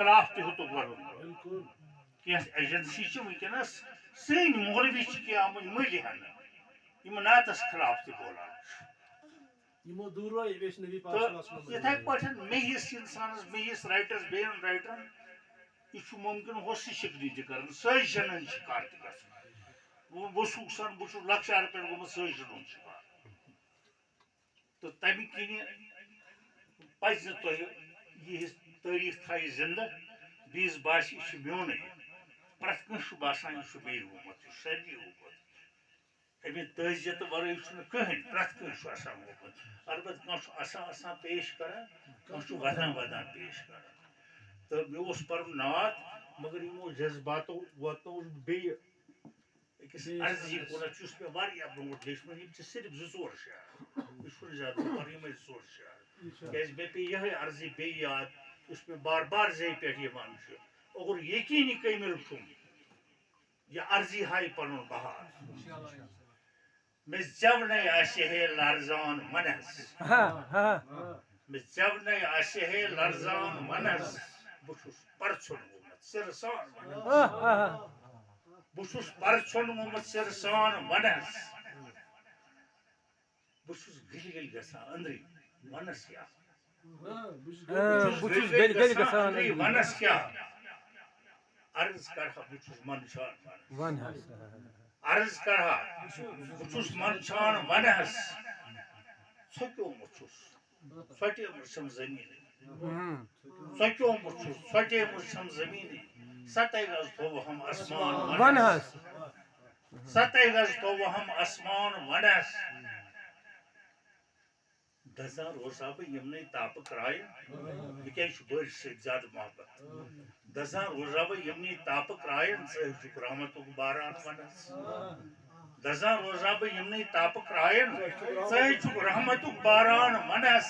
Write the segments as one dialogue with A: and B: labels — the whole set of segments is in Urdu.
A: خلاف تہ ہیوٚتُکھ وَنُن کینٛہہ ایجنسی چھِ وٕنکٮ۪نَس سٲنۍ مولوی چھِ کینٛہہ آمٕتۍ مٔلۍ ہٮ۪نہٕ یِم نعتَس خلاف تہِ بولان تہٕ یِتھَے پٲٹھۍ مےٚ ہِس اِنسانَس مےٚ ہِس رایٹَرَس بیٚیَن رایٹرَن یہِ چھُ مُمکِن ہوٚسہِ شِکنی تہِ کَرُن سٲزشَن ہٕنٛدۍ شِکار تہِ گژھُن وثوٗق بہٕ چھُس لۄکچارٕ پٮ۪ٹھ گوٚمُت سٲزشَن ہُنٛد شِکار تہٕ تَمہِ کِنہِ پَزِ نہٕ تۄہہِ یہِ تٲریٖخ تھایہِ زِندٕ بیٚیِس باسہِ یہِ چھُ میونُے پرٛٮ۪تھ کٲنٛسہِ چھُ باسان یہِ چھُ بیٚیہِ گوٚمُت یہِ چھُ سارنٕے گوٚمُت اَمہِ تٲزیتہٕ وَرٲے چھُنہٕ کٕہٕنۍ پرٛٮ۪تھ کٲنٛسہِ چھُ آسان گوٚمُت البتہ کانٛہہ چھُ آسان پیش کَران کانٛہہ چھُ وَدان پیش کَران تہٕ مےٚ اوس پَرُن نعت مگر یِمو جذباتو واتنووُس بہٕ بیٚیہِ أکِس عرضی کُنَتھ یُس مےٚ واریاہ برونٛٹھ لیٚچھمٕژ یِم چھِ صرف 2-4 شعر یہِ چھُنہٕ زیادٕ بہٕ پَرٕ یِمَے 2-4 شعر کیٛازِ مےٚ پیٚیہِ یِہوٚے عرضی بیٚیہِ یاد یُس مےٚ بار بار زیٚیہِ پٮ۪ٹھ یِوان چھُ اگر یقیٖنی کٲمِل چھُم یہِ عرضی ہایہِ پَنُن بہار مےٚ زٮ۪ونَے آسہِ ہے لرزان وَنَس مےٚ زٮ۪ونَے آسہِ ہے لرزان وَنَس بہٕ چھُس پَرژھُن گوٚمُت سِرٕ سان وَنَس بہٕ چھُس پَرژھُن گوٚمُت سِرٕ سان وَنَس بہٕ چھُس گٔلۍ گژھان أنٛدرۍ وَنَس کیٛاہ وَنَس کیٛاہ عرض کَرٕہا بہٕ چھُس منٛدچھان عرض کَرٕہا بہٕ چھُس منٛدچھان وَنَس ژھۄکیومُت چھُس ژھۄٹیمٕژ چھَم زٔمیٖنٕے ژۄکیومُت چھُس ژھۄٹیمٕژ چھَم زٔمیٖنٕے 7 گز تھوٚو ہم آسمان وَنَس 7 گز تھوٚو ہم آسمان وَنَس دَزان روزہا بہٕ یِمنٕے تاپہٕ کرٛایَن مےٚ کیٛازِ چھُ بٲرِش سۭتۍ زیادٕ محبت دَزان روزہا بہٕ یِمنٕے تاپہٕ کرٛایَن ژٕ ہے چھُکھ رحمتُک باران وَنَس دَزان روزہا بہٕ یِمنٕے تاپہٕ کرٛایَن ژٕ ہے چھُکھ رحمتُک باران وَنَس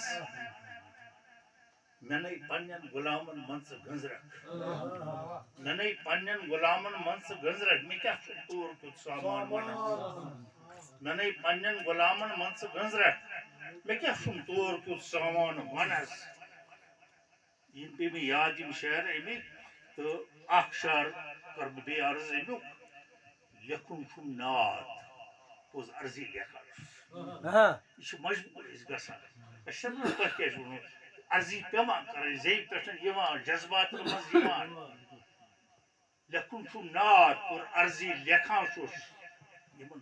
A: مےٚ نَے پنٛنٮ۪ن غُلامَن منٛز ژٕ گٔنٛزرَکھ مےٚ نَے پنٛنٮ۪ن غُلامَن منٛز ژٕ گٔنٛزرَکھ مےٚ کیٛاہ چھُ توٗر کیُتھ سامان وَنَس مےٚ نَے پنٛنٮ۪ن غُلامَن منٛز ژٕ گٔنٛزرَکھ مےٚ کیٛاہ چھُم تور کیُتھ سامان وَنَس یِم پیٚیہِ مےٚ یاد یِم شعر اَمِکۍ تہٕ اَکھ شعر کَرٕ بہٕ بیٚیہِ عرض اَمیُک لیکھُن چھُم نعت پوٚز عرضی لیکھان چھُس یہِ چھِ مجبوٗر أسۍ گژھان أسۍ چھِنہٕ تۄہہِ کیٛازِ ووٚنوُ عرضی پٮ۪وان کَرٕنۍ زیٚیہِ پٮ۪ٹھ یِوان جذباتَن منٛز یِوان لیکھُن چھُم نعت اور عرضی لیکھان چھُس یِمن